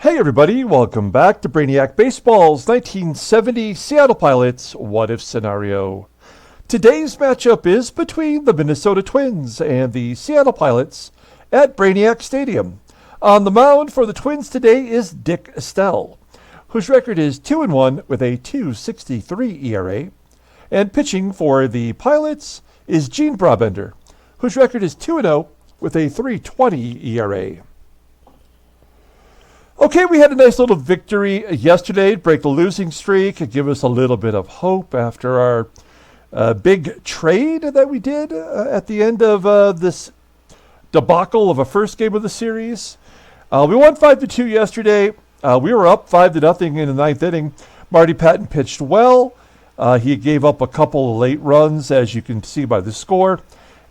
Hey everybody, welcome back to Brainiac Baseball's 1970 Seattle Pilots What If Scenario. Today's matchup is between the Minnesota Twins and the Seattle Pilots at Brainiac Stadium. On the mound for the Twins today is Dick Estelle, whose record is 2-1 with a .263 ERA. And pitching for the Pilots is Gene Brabender, whose record is 2-0 with a .320 ERA. Okay, we had a nice little victory yesterday to break the losing streak and give us a little bit of hope after our big trade that we did at the end of this debacle of a first game of the series. We won 5-2 yesterday. We were up 5-0 in the ninth inning. Marty Patton pitched well. He gave up a couple of late runs, as you can see by the score.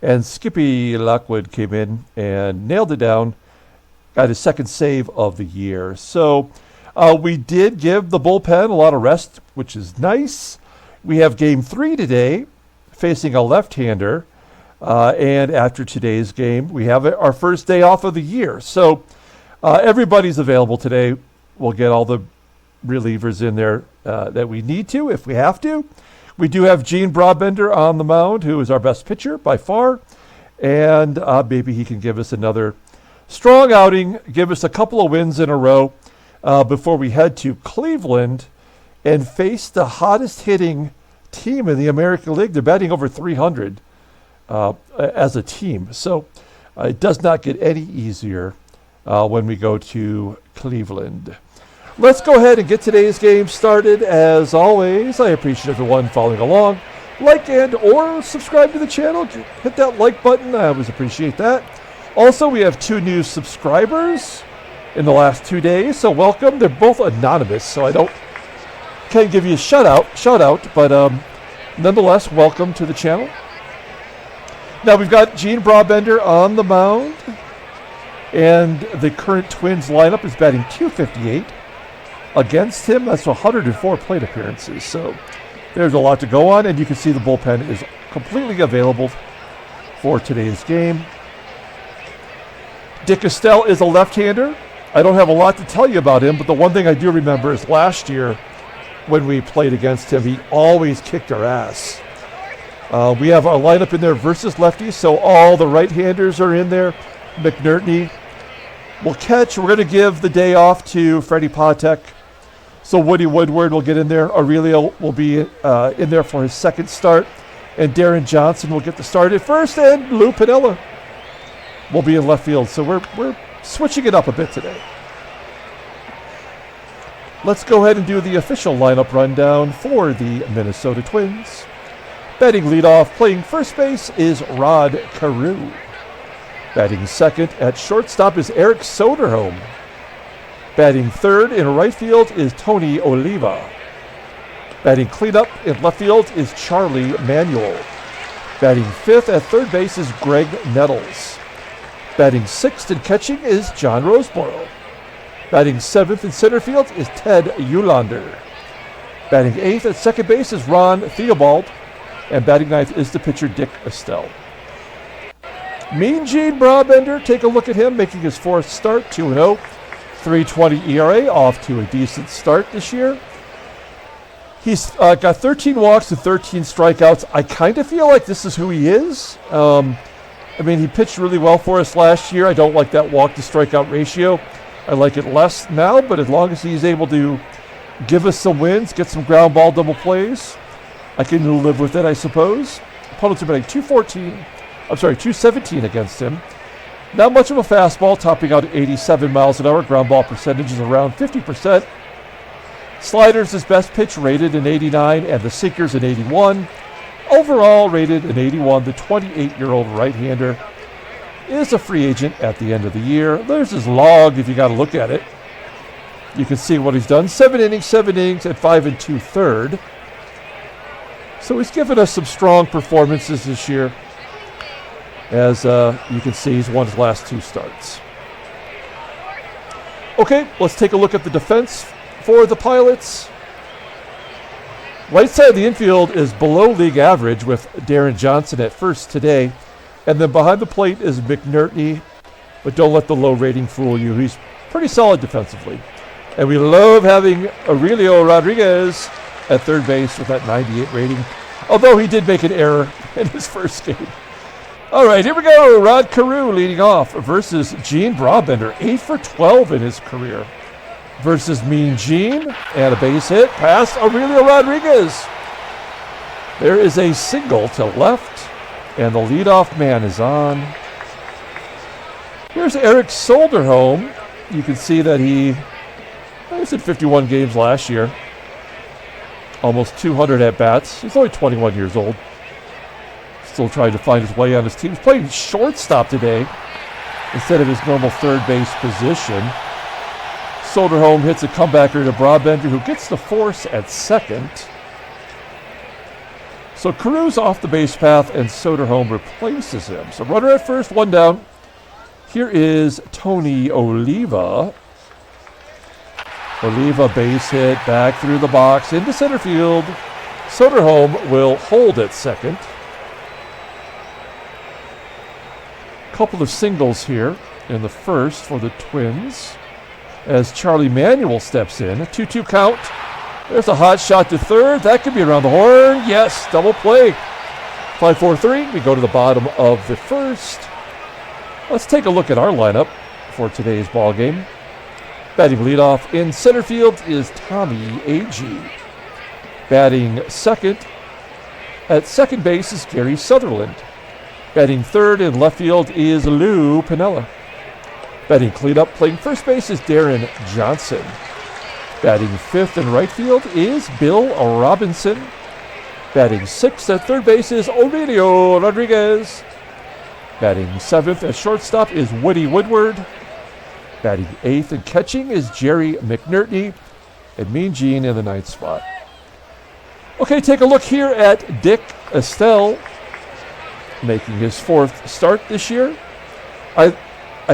And Skippy Lockwood came in and nailed it down. Got his second save of the year. So we did give the bullpen a lot of rest, which is nice. We have game 3 today, facing a left-hander. And after today's game, we have our first day off of the year. So everybody's available today. We'll get all the relievers in there that we need to, if we have to. We do have Gene Brabender on the mound, who is our best pitcher by far. And maybe he can give us another strong outing, give us a couple of wins in a row before we head to Cleveland and face the hottest hitting team in the American League. They're batting over 300 as a team. So it does not get any easier when we go to Cleveland. Let's go ahead and get today's game started. As always, I appreciate everyone following along. Like and or subscribe to the channel. Hit that like button. I always appreciate that. Also, we have 2 new subscribers in the last 2 days, so welcome. They're both anonymous, so I can't give you a shout out, but nonetheless, welcome to the channel. Now we've got Gene Brabender on the mound, and the current Twins lineup is batting .258. Against him, that's 104 plate appearances, so there's a lot to go on, and you can see the bullpen is completely available for today's game. Dick Estelle is a left-hander. I don't have a lot to tell you about him, but the one thing I do remember is last year when we played against him, he always kicked our ass. We have our lineup in there versus lefties, so all the right-handers are in there. McNERTNEY will catch. We're going to give the day off to Freddie Patek, so Woody Woodward will get in there. Aurelio will be in there for his second start, and Deron Johnson will get the start at first, and Lou Piniella will be in left field. So we're switching it up a bit today. Let's go ahead and do the official lineup rundown for the Minnesota Twins. Batting leadoff, playing first base, is Rod Carew. Batting second at shortstop is Eric Soderholm. Batting third in right field is Tony Oliva. Batting cleanup in left field is Charlie Manuel. Batting fifth at third base is Graig Nettles. Batting sixth and catching is John Roseboro. Batting seventh in center field is Ted Uhlaender. Batting eighth at second base is Ron THEOBALD. And batting ninth is the pitcher Dick Estelle. Mean Gene Brabender, take a look at him, making his fourth start, 2-0. .320 ERA, off to a decent start this year. He's got 13 walks and 13 strikeouts. I kind of feel like this is who he is. I mean, he pitched really well for us last year. I don't like that walk-to-strikeout ratio. I like it less now, but as long as he's able to give us some wins, get some ground ball double plays, I can live with it, I suppose. Opponents are batting .217 against him. Not much of a fastball, topping out at 87 miles an hour. Ground ball percentage is around 50%. Sliders is best pitch, rated an 89, and the sinkers an 81. Overall rated an 81, the 28-year-old right-hander is a free agent at the end of the year. There's his log if you got to look at it. You can see what he's done. 7 innings at 5 2/3. So he's given us some strong performances this year. As you can see, he's won his last 2 starts. Okay, let's take a look at the defense for the Pilots. Right side of the infield is below league average with Deron Johnson at first today. And then behind the plate is McNERTNEY, but don't let the low rating fool you. He's pretty solid defensively. And we love having Aurelio Rodriguez at third base with that 98 rating, although he did make an error in his first game. All right, here we go. Rod Carew leading off versus Gene Brabender, 8 for 12 in his career. Versus Mean Gene, and a base hit past Aurelio Rodriguez. There is a single to left, and the leadoff man is on. Here's Eric Soderholm. You can see that he was in 51 games last year. Almost 200 at-bats. He's only 21 years old. Still trying to find his way on his team. He's playing shortstop today instead of his normal third base position. Soderholm hits a comebacker to Brabender, who gets the force at second. So Carew's off the base path, and Soderholm replaces him. So runner at first, one down. Here is Tony Oliva. Oliva base hit, back through the box, into center field. Soderholm will hold at second. Couple of singles here in the first for the Twins, as Charlie Manuel steps in. A 2-2 count. There's a hot shot to third. That could be around the horn. Yes, double play. 5-4-3. We go to the bottom of the first. Let's take a look at our lineup for today's ball game. Batting leadoff in center field is Tommie AGEE. Batting second at second base is Gary Sutherland. Batting third in left field is Lou Piniella. Batting cleanup, playing first base is Deron Johnson. Batting fifth in right field is Bill Robinson. Batting sixth at third base is Aurelio Rodriguez. Batting seventh at shortstop is Woody Woodward. Batting eighth and catching is Jerry McNERTNEY. And Mean Gene in the ninth spot. Okay, take a look here at Dick Estelle, making his fourth start this year. I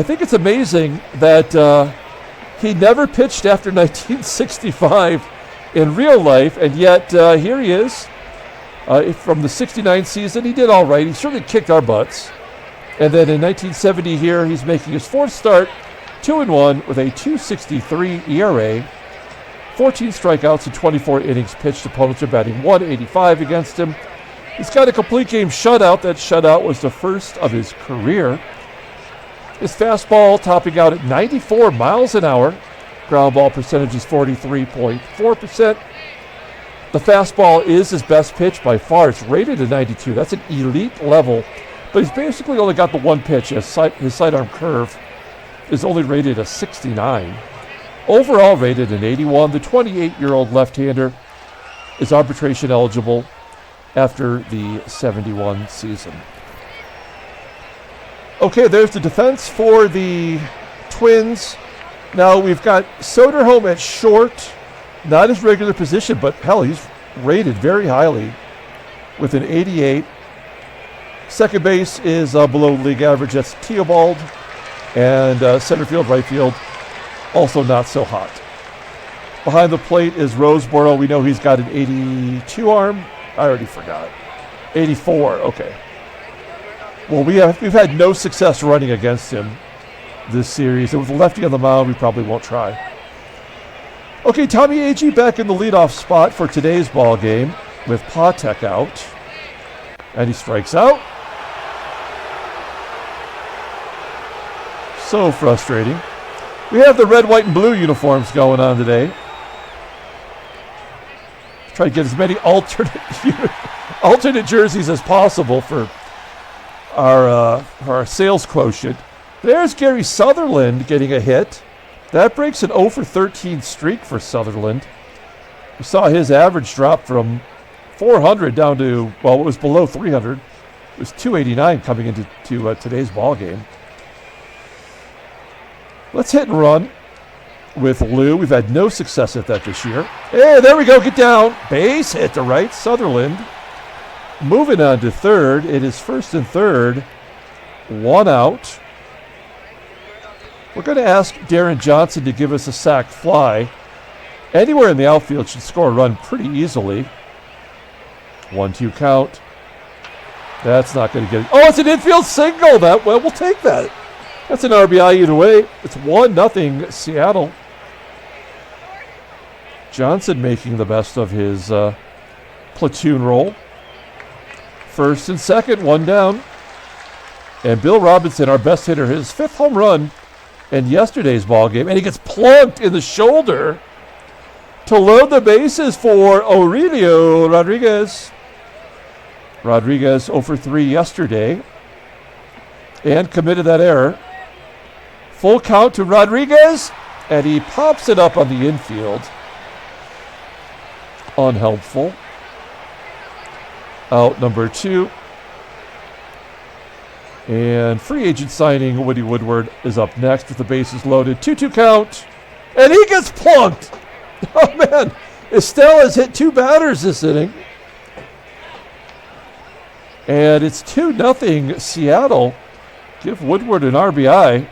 think it's amazing that he never pitched after 1965 in real life, and yet here he is. From the 69 season, he did all right. He certainly kicked our butts. And then in 1970 here, he's making his fourth start, 2-1 with a 2.63 ERA, 14 strikeouts and 24 innings pitched. Opponents are batting 185 against him. He's got a complete game shutout. That shutout was the first of his career. His fastball topping out at 94 miles an hour. Ground ball percentage is 43.4%. The fastball is his best pitch by far. It's rated at 92. That's an elite level. But he's basically only got the one pitch. His sidearm curve is only rated a 69. Overall rated an 81. The 28-year-old left-hander is arbitration eligible after the 71 season. Okay, there's the defense for the Twins. Now we've got Soderholm at short, not his regular position, but hell, he's rated very highly with an 88. Second base is below league average. That's THEOBALD. And center field, right field, also not so hot. Behind the plate is Roseboro. We know he's got an 82 arm. I already forgot. 84, okay. Well, we've had no success running against him this series. And with the lefty on the mound, we probably won't try. Okay, Tommie AGEE back in the leadoff spot for today's ball game with Patek out. And he strikes out. So frustrating. We have the red, white, and blue uniforms going on today. Try to get as many alternate jerseys as possible for our sales quotient. There's Gary Sutherland getting a hit. That breaks an 0 for 13 streak for Sutherland. We saw his average drop from 400 down to, well, it was below 300. It was 289 coming into today's ball game. Let's hit and run with Lou. We've had no success at that this year. Hey, there we go. Get down. Base hit to right. Sutherland moving on to third. It is first and third. One out. We're going to ask Deron Johnson to give us a sac fly. Anywhere in the outfield should score a run pretty easily. 1-2 count. That's not going to get it. Oh, it's an infield single. We'll take that. That's an RBI either way. It's 1-0 Seattle. Johnson making the best of his platoon role. First and second, one down. And Bill Robinson, our best hitter, his 5th home run in yesterday's ball game, and he gets plunked in the shoulder to load the bases for Aurelio Rodriguez. Rodriguez 0 for 3 yesterday and committed that error. Full count to Rodriguez, and he pops it up on the infield. Unhelpful. Out number 2. And free agent signing Woody Woodward is up next with the bases loaded. 2-2 count. And he gets plunked. Oh, man. Estelle has hit 2 batters this inning. And it's 2-0 Seattle. Give Woodward an RBI.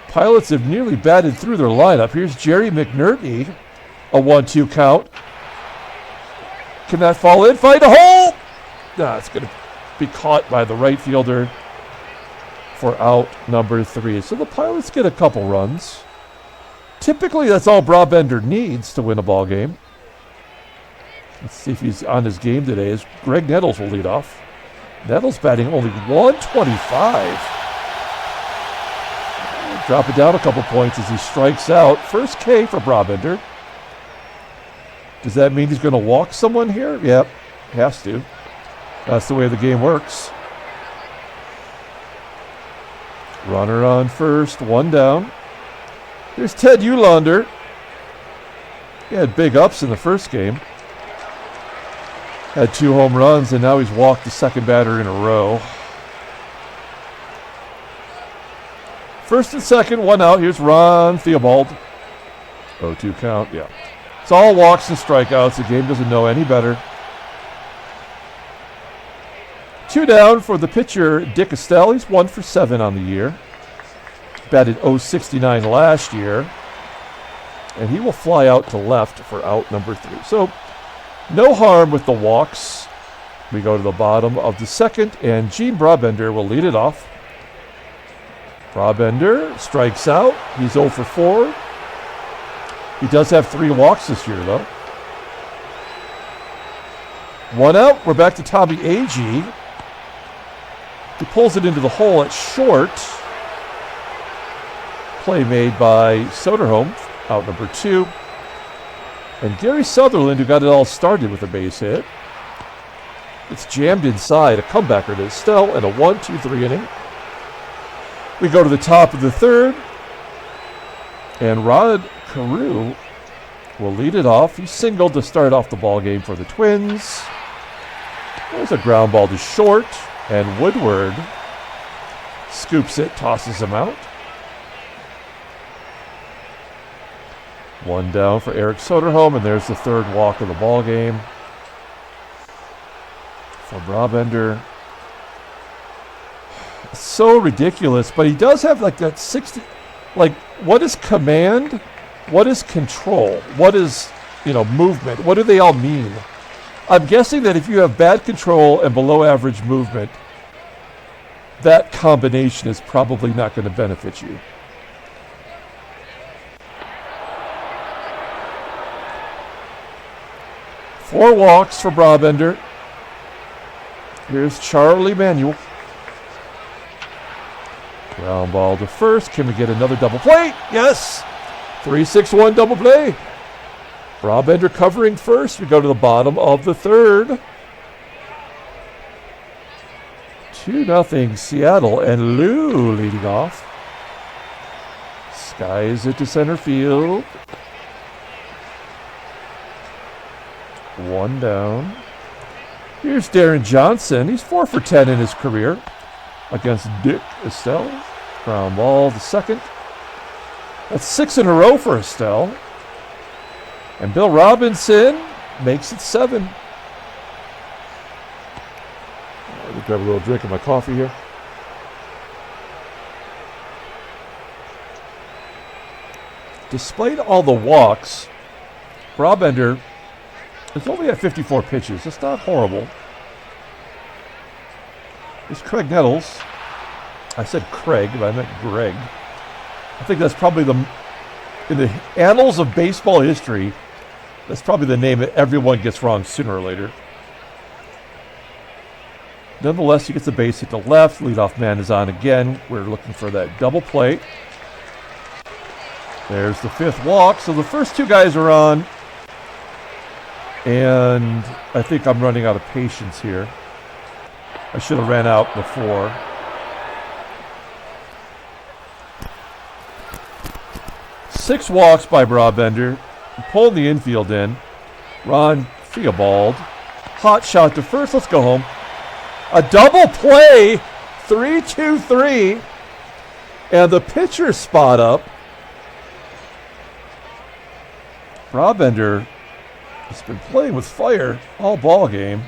Pilots have nearly batted through their lineup. Here's Jerry McNERTNEY. A 1-2 count. Can that fall in? Find a hole! Nah, it's going to be caught by the right fielder for out number 3. So the Pilots get a couple runs. Typically, that's all Brabender needs to win a ball game. Let's see if he's on his game today. As Graig Nettles will lead off. Nettles batting only 125. Drop it down a couple points as he strikes out. First K for Brabender. Does that mean he's going to walk someone here? Yep, has to. That's the way the game works. Runner on first, one down. Here's Ted Uhlaender. He had big ups in the first game. Had 2 home runs, and now he's walked the second batter in a row. First and second, one out. Here's Ron Theobald. 0-2 count, yeah. It's all walks and strikeouts. The game doesn't know any better. 2 down for the pitcher, Dick Estelle. He's 1 for 7 on the year. Batted .069 last year. And he will fly out to left for out number 3. So, no harm with the walks. We go to the bottom of the second, and Gene Brabender will lead it off. Brabender strikes out. He's 0 for 4. He does have 3 walks this year, though. 1 out. We're back to Tommie AGEE. He pulls it into the hole at short. Play made by Soderholm, out number 2. And Gary Sutherland, who got it all started with a base hit. It's jammed inside. A comebacker to Estelle and a 1-2-3 inning. We go to the top of the third. And Rod CAREW will lead it off. He singled to start off the ball game for the Twins. There's a ground ball to short. And Woodward scoops it, tosses him out. 1 down for Eric Soderholm, and there's the third walk of the ball game for Brabender. It's so ridiculous, but he does have like that 60. Like, what is command? What is control? What is, movement? What do they all mean? I'm guessing that if you have bad control and below average movement, that combination is probably not going to benefit you. Four walks for Brabender. Here's Charlie Manuel. Ground ball to first. Can we get another double play? Yes! 3-6-1 double play. Brabender covering first. We go to the bottom of the third. 2-0 Seattle, and Lou leading off. Skies it to center field. 1 down. Here's Deron Johnson. He's 4 for 10 in his career against Dick Estelle. Ground ball to second. That's 6 in a row for Estelle. And Bill Robinson makes it 7. Let me grab a little drink of my coffee here. Despite all the walks, Brabender is only at 54 pitches. It's not horrible. It's Graig Nettles. I said Craig, but I meant Greg. I think that's probably in the annals of baseball history, That's probably the name that everyone gets wrong sooner or later. Nonetheless, he gets the base hit to left. Leadoff man is on again. We're looking for that double play. There's the fifth walk. So the first two guys are on. And I think I'm running out of patience here. I should have ran out before. Six walks by Brabender. Pulling the infield in. Ron THEOBALD. Hot shot to first. Let's go home. A double play. 3-2-3. And the pitcher spot up. Brabender has been playing with fire all ball game.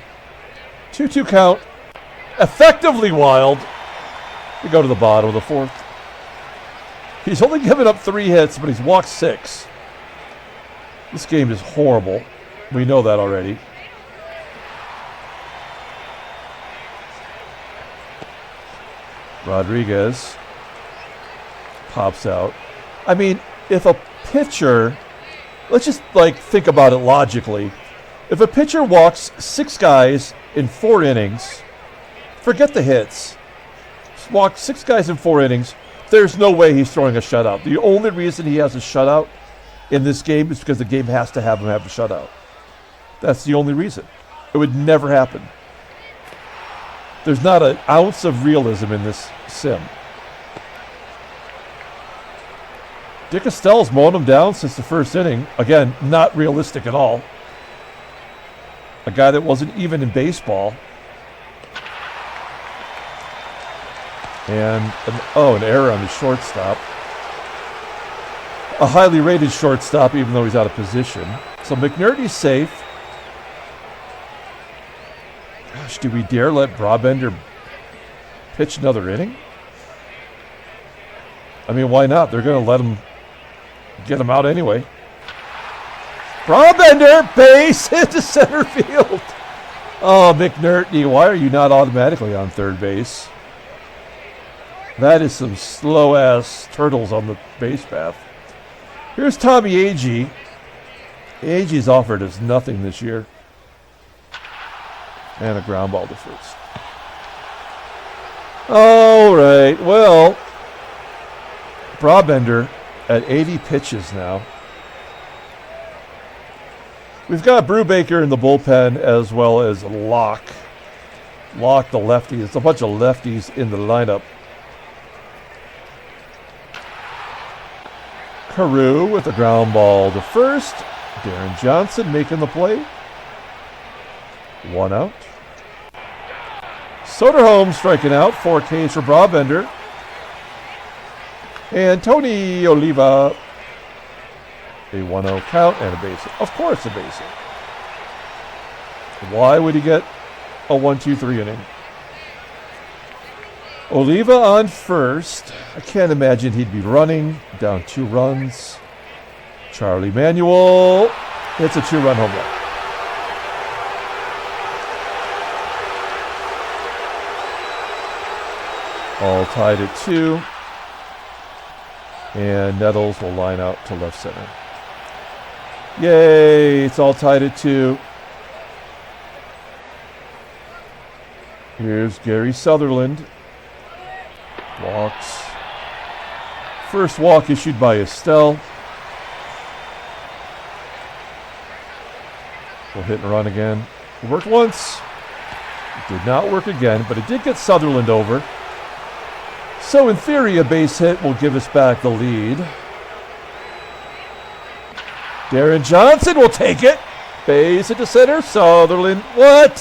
2-2 count. Effectively wild. We go to the bottom of the fourth. He's only given up 3 hits, but he's walked 6. This game is horrible. We know that already. Rodriguez pops out. I mean, if a pitcher, let's just think about it logically. If a pitcher walks 6 guys in 4 innings, forget the hits. Just walk 6 guys in 4 innings, there's no way he's throwing a shutout. The only reason he has a shutout in this game is because the game has to have him have a shutout. That's the only reason. It would never happen. There's not an ounce of realism in this sim. Dick Estelle's mowed him down since the first inning. Again, not realistic at all. A guy that wasn't even in baseball. And an error on the shortstop. A highly rated shortstop, even though he's out of position. So McNERTNEY's safe. Gosh, do we dare let Brabender pitch another inning? I mean, why not? They're going to let him get him out anyway. Brabender, base into center field. Oh, McNERTNEY, why are you not automatically on third base? That is some slow-ass turtles on the base path. Here's Tommie AGEE. AGEE's offered us nothing this year. And a ground ball to first. All right, well, Brabender at 80 pitches now. We've got Brubaker in the bullpen as well as Locke. Locke, the lefty. It's a bunch of lefties in the lineup. CAREW with a ground ball to first. Deron Johnson making the play. 1 out. SODERHOLM striking out. 4 Ks for Brabender. And Tony Oliva. A 1-0 count and a base hit. Of course a base hit. Why would he get a 1-2-3 inning? Oliva on first. I can't imagine he'd be running. Down 2 runs. Charlie Manuel. It's a 2-run home run. All tied at 2. And Nettles will line out to left center. Yay! It's all tied at 2. Here's Gary Sutherland. Walks. First walk issued by Estelle. We'll hit and run again. It worked once. It did not work again, but it did get Sutherland over. So in theory, a base hit will give us back the lead. Deron Johnson will take it. Base into center. Sutherland. What?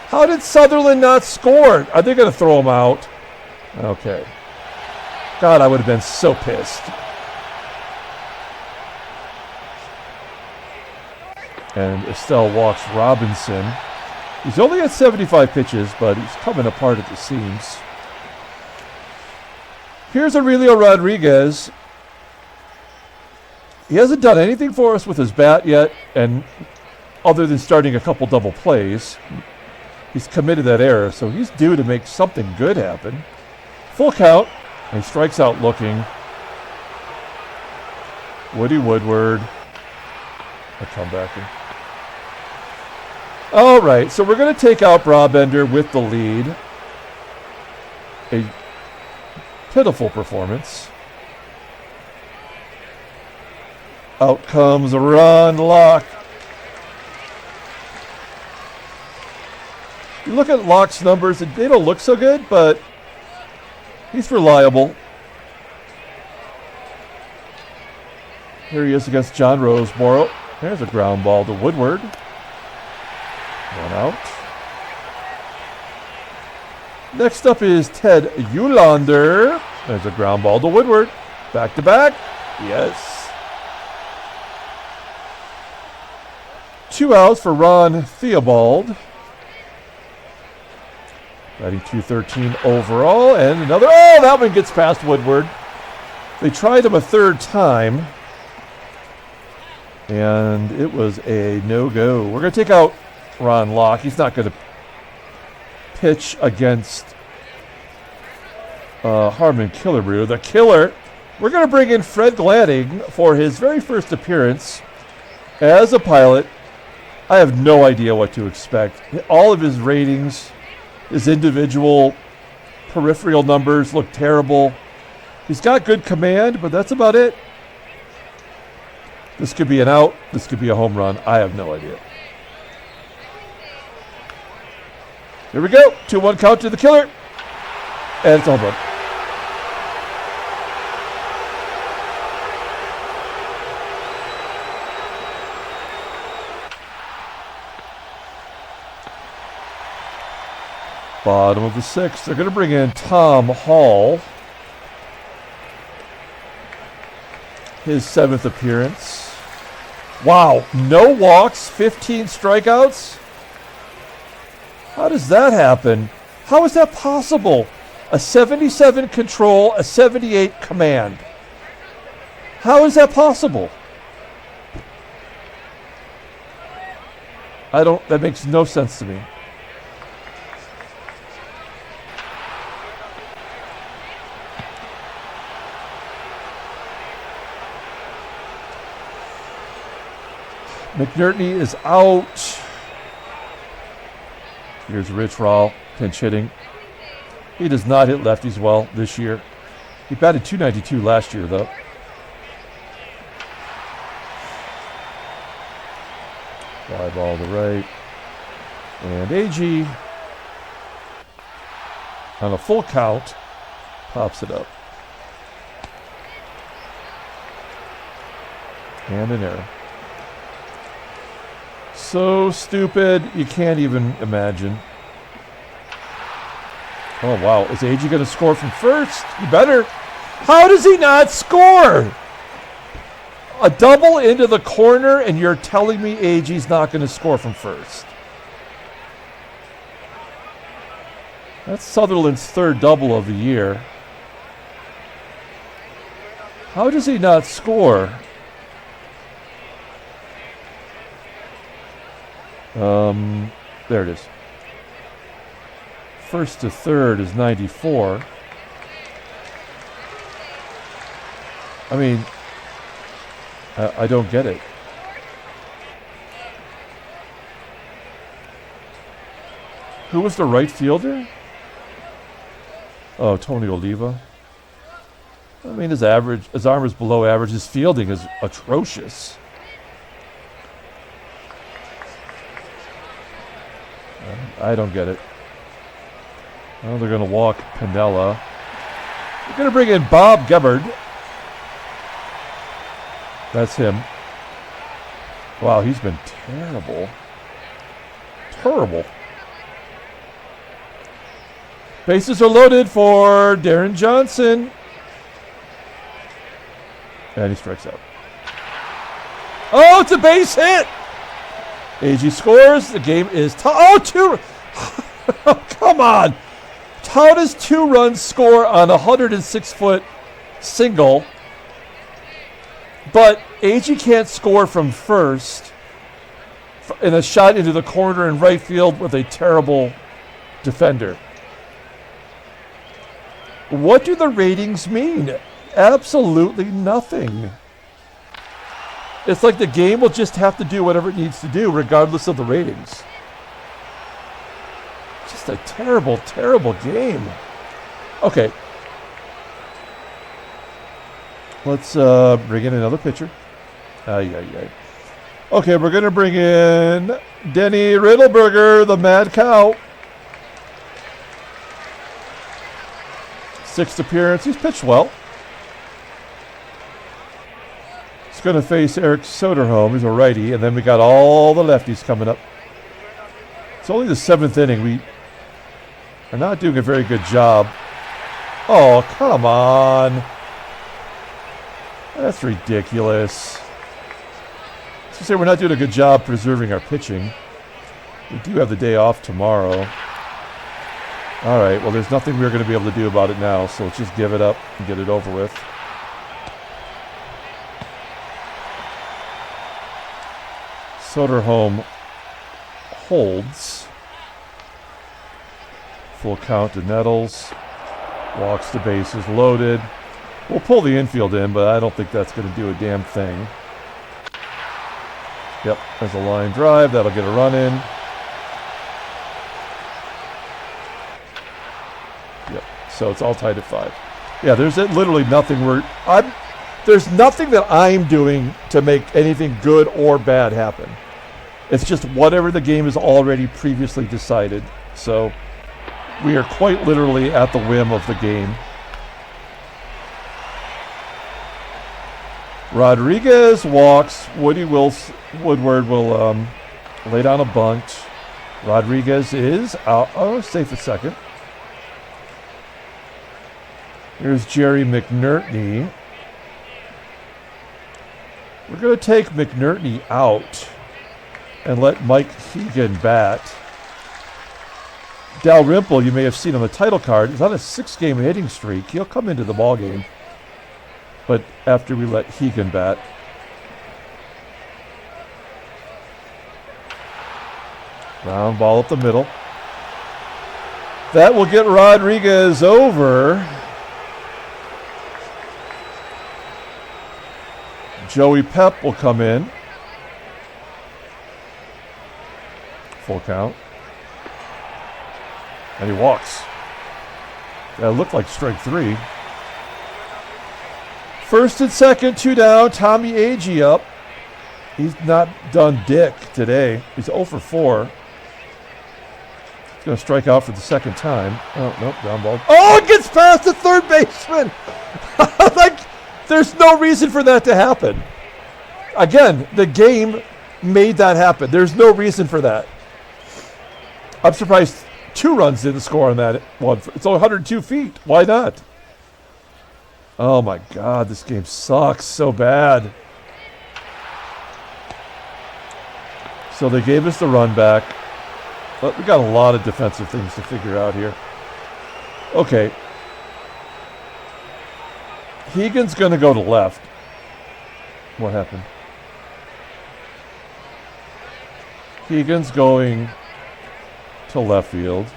How did Sutherland not score? Are they going to throw him out? Okay. God, I would have been so pissed. And Estelle walks Robinson. He's only at 75 pitches, but he's coming apart at the seams. Here's Aurelio Rodriguez. He hasn't done anything for us with his bat yet, and other than starting a couple double plays, he's committed that error, so he's due to make something good happen. Full count, and he strikes out looking. Woodward. a comebacker. All right, so we're going to take out Brabender with the lead. A pitiful performance. Out comes Ron Locke. You look at Locke's numbers, they don't look so good, but he's reliable. Here he is against John Roseboro. There's a ground ball to Woodward. One out. Next up is Ted Ulander. There's a ground ball to Woodward. Back to back. Yes. 2 outs for Ron Theobald. Batting .213 overall. And another. Oh, that one gets past Woodward. They tried him a third time. And it was a no-go. We're going to take out Ron Locke. He's not going to pitch against Harmon Killebrew. The killer. We're going to bring in Fred Glanning for his very first appearance as a pilot. I have no idea what to expect. All of his ratings, his individual peripheral numbers look terrible. He's got good command, but that's about it. This could be an out. This could be a home run. I have no idea. Here we go. 2-1 count to the killer. And it's a home run. Bottom of the sixth. They're going to bring in Tom Hall. His 7th appearance. Wow. No walks, 15 strikeouts. How does that happen? How is that possible? A 77 control, a 78 command. How is that possible? That makes no sense to me. McNERTNEY is out. Here's Rich Rawl, pinch hitting. He does not hit lefties well this year. He batted .292 last year, though. Fly ball to right. And AGEE, on a full count, pops it up. And an error. So stupid, you can't even imagine. Oh, wow. Is AGEE going to score from first? He better. How does he not score? A double into the corner, and you're telling me AGEE's not going to score from first. That's Sutherland's 3rd double of the year. How does he not score? There it is. First to third is 94. I mean, I don't get it. Who was the right fielder? Oh, Tony Oliva. I mean, his arm is below average. His fielding is atrocious. I don't get it. Well, they're going to walk Pinella. They're going to bring in Bob Gebhard. That's him. Wow, he's been terrible. Terrible. Bases are loaded for Deron Johnson. And he strikes out. Oh, it's a base hit! AGEE scores. The game is two. Oh, come on. How does 2 runs score on a 106-foot single, but AGEE can't score from first in a shot into the corner in right field with a terrible defender? What do the ratings mean? Absolutely nothing. It's like the game will just have to do whatever it needs to do, regardless of the ratings. Just a terrible, terrible game. Okay. Let's bring in another pitcher. Okay, we're going to bring in Denny Riddleberger, the Mad Cow. 6th appearance. He's pitched well. He's going to face Eric Soderholm. He's a righty. And then we got all the lefties coming up. It's only the 7th inning. We are not doing a very good job. Oh, come on. That's ridiculous. To say we're not doing a good job preserving our pitching. We do have the day off tomorrow. All right, well, there's nothing we're going to be able to do about it now, so let's just give it up and get it over with. Soderholm holds. Full count to Nettles. Walks the bases loaded. We'll pull the infield in, but I don't think that's going to do a damn thing. Yep, there's a line drive. That'll get a run in. Yep, so it's all tied at 5. Yeah, there's literally nothing there's nothing that I'm doing to make anything good or bad happen. It's just whatever the game is already previously decided. So we are quite literally at the whim of the game. Rodriguez walks. Woodward will lay down a bunt. Rodriguez is out. Oh, safe at second. Here's Jerry McNERTNEY. We're going to take McNERTNEY out and let Mike Hegan bat. Dalrymple, you may have seen on the title card, is on a 6-game hitting streak. He'll come into the ballgame. But after we let Hegan bat. Round ball up the middle. That will get Rodriguez over. Joey Pep will come in. Full count. And he walks. That looked like strike 3. First and second, 2 down. Tommie AGEE up. He's not done dick today. He's 0 for 4. He's going to strike out for the second time. Oh, nope, ground ball. Oh, it gets past the third baseman. Like, there's no reason for that to happen. Again, the game made that happen. There's no reason for that. I'm surprised 2 runs didn't score on that one. It's only 102 feet. Why not? Oh my God, this game sucks so bad. So they gave us the run back. But we got a lot of defensive things to figure out here. Okay. Hegan's going to go to left. What happened? Hegan's going to left field.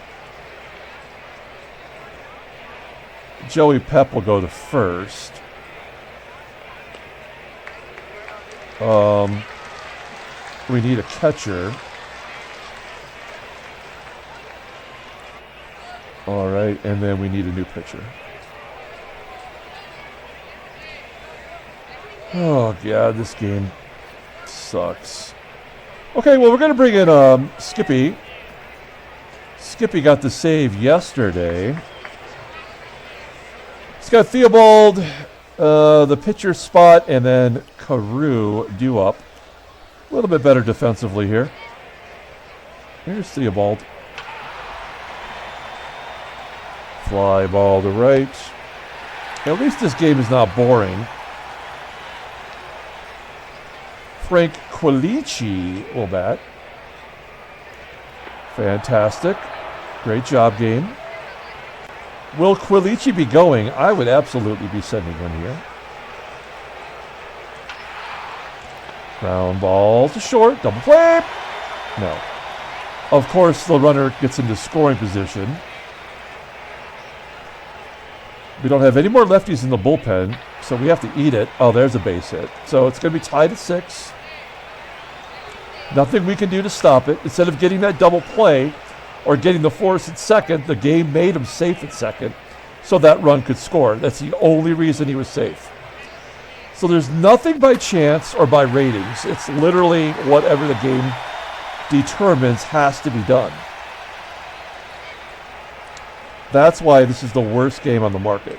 Joey Pep will go to first. We need a catcher. All right, and then we need a new pitcher. Oh, God, this game sucks. Okay, well, we're going to bring in Skippy. Skippy got the save yesterday. He's got Theobald, the pitcher spot, and then CAREW due up. A little bit better defensively here. Here's Theobald. Fly ball to right. At least this game is not boring. Frank Quilici will bat. Fantastic. Great job, game. Will Quilici be going? I would absolutely be sending one here. Ground ball to short. Double play. No. Of course, the runner gets into scoring position. We don't have any more lefties in the bullpen, so we have to eat it. Oh, there's a base hit. So it's going to be tied at 6. Nothing we can do to stop it. Instead of getting that double play or getting the force at second, the game made him safe at second so that run could score. That's the only reason he was safe. So there's nothing by chance or by ratings. It's literally whatever the game determines has to be done. That's why this is the worst game on the market.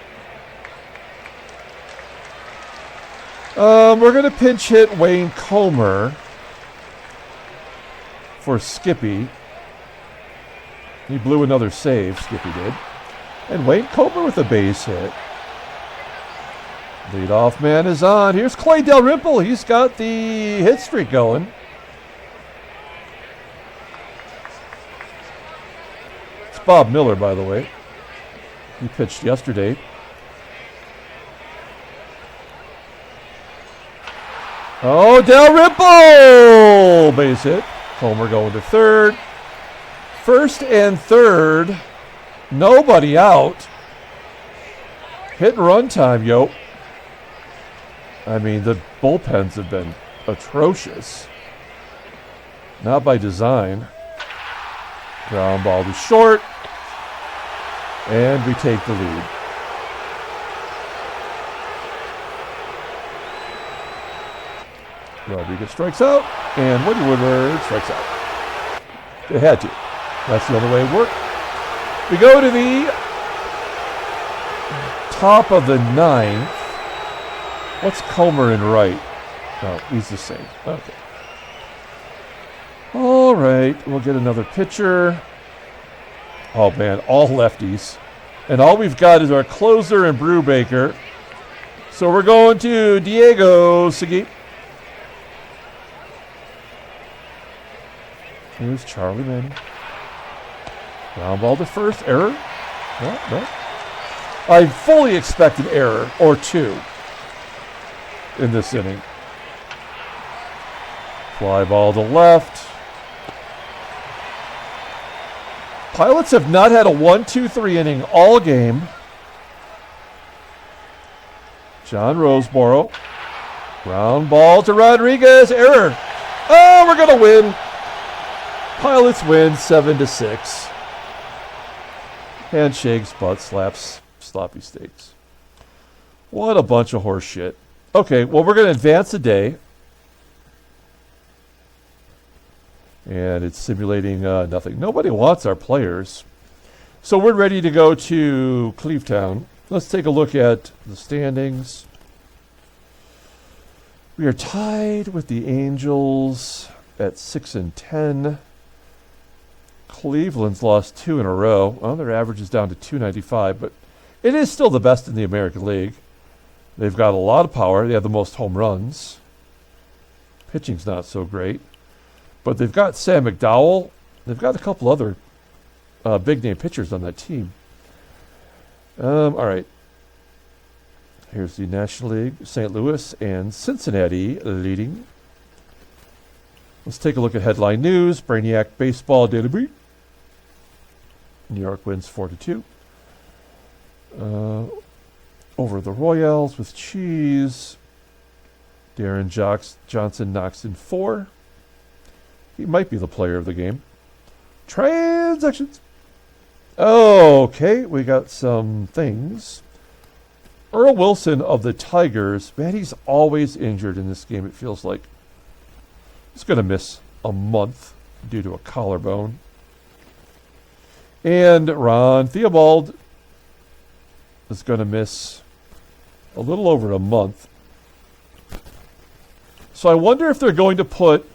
We're going to pinch hit Wayne Comer for Skippy. He blew another save, Skippy did. And Wayne Comer with a base hit. Leadoff man is on. Here's Clay Dalrymple. He's got the hit streak going. It's Bob Miller, by the way. He pitched yesterday. Oh, Dalrymple! Base hit. Comer going to third. First and third. Nobody out. Hit and run time, yo. I mean, the bullpens have been atrocious. Not by design. Ground ball to short. And we take the lead. Rodriguez strikes out. And Woody Woodward strikes out. They had to. That's the only way it worked. We go to the top of the 9th. What's Comer in right? Oh, he's the same. Okay. All right. We'll get another pitcher. Oh, man. All lefties. And all we've got is our closer and Brubaker. So we're going to Diego Segui. Here's Charlie Manning. Ground ball to first. Error? No. I fully expect an error or two in this inning. Fly ball to left. Pilots have not had a 1-2-3 inning all game. John Roseboro. Ground ball to Rodriguez. Error. Oh, we're going to win. Pilots win 7-6. Handshakes, butt slaps, sloppy steaks. What a bunch of horse shit. Okay, well, we're going to advance a day. And it's simulating nothing. Nobody wants our players. So we're ready to go to Clevetown. Let's take a look at the standings. We are tied with the Angels at 6-10. Cleveland's lost 2 in a row. Well, their average is down to 295, but it is still the best in the American League. They've got a lot of power. They have the most home runs. Pitching's not so great. But they've got Sam McDowell. They've got a couple other big-name pitchers on that team. All right. Here's the National League. St. Louis and Cincinnati leading. Let's take a look at headline news. Brainiac baseball data beat. New York wins 4-2. Over the Royals with cheese. Deron Johnson knocks in 4. He might be the player of the game. Transactions. Okay, we got some things. Earl Wilson of the Tigers. Man, he's always injured in this game, it feels like. He's going to miss a month due to a collarbone. And Ron Theobald is going to miss a little over a month. So I wonder if they're going to put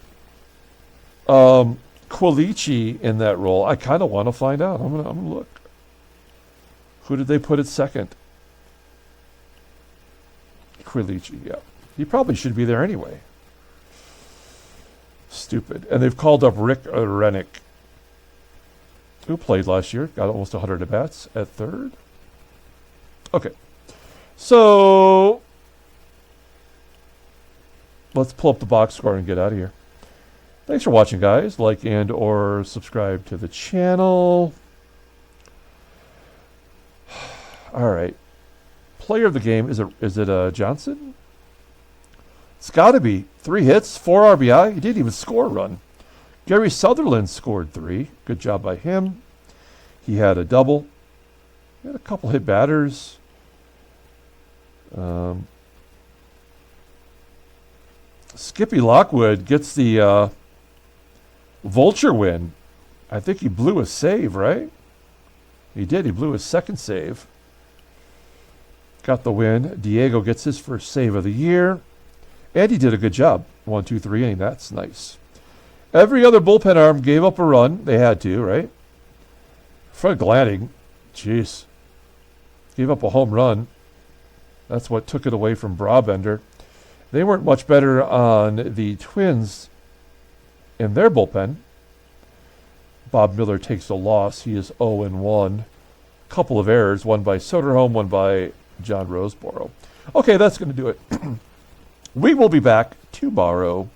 Quilici in that role. I kind of want to find out. I'm gonna look. Who did they put at second? Quilici, yeah. He probably should be there anyway. Stupid. And they've called up Rick Rennick, who played last year, got almost 100 at-bats at third. Okay. So let's pull up the box score and get out of here. Thanks for watching, guys. Like and or subscribe to the channel. All right. player of the game, is it Johnson? It's got to be. 3 hits, 4 RBI. He didn't even score a run. Gary Sutherland scored 3. Good job by him. He had a double. He had a couple hit batters. Skippy Lockwood gets the Vulture win. I think he blew a save, right? He did. He blew his second save. Got the win. Diego gets his first save of the year. And he did a good job. 1, 2, 3 inning. That's nice. Every other bullpen arm gave up a run. They had to, right? Fred Glading, jeez, gave up a home run. That's what took it away from Brabender. They weren't much better on the Twins in their bullpen. Bob Miller takes a loss. He is 0-1. Couple of errors, one by Soderholm, one by John Roseboro. Okay, that's going to do it. We will be back tomorrow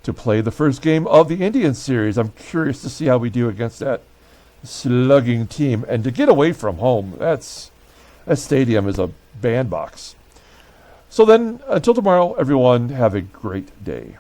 to play the first game of the Indian series. I'm curious to see how we do against that slugging team. And to get away from home, that stadium is a bandbox. So then, until tomorrow, everyone, have a great day.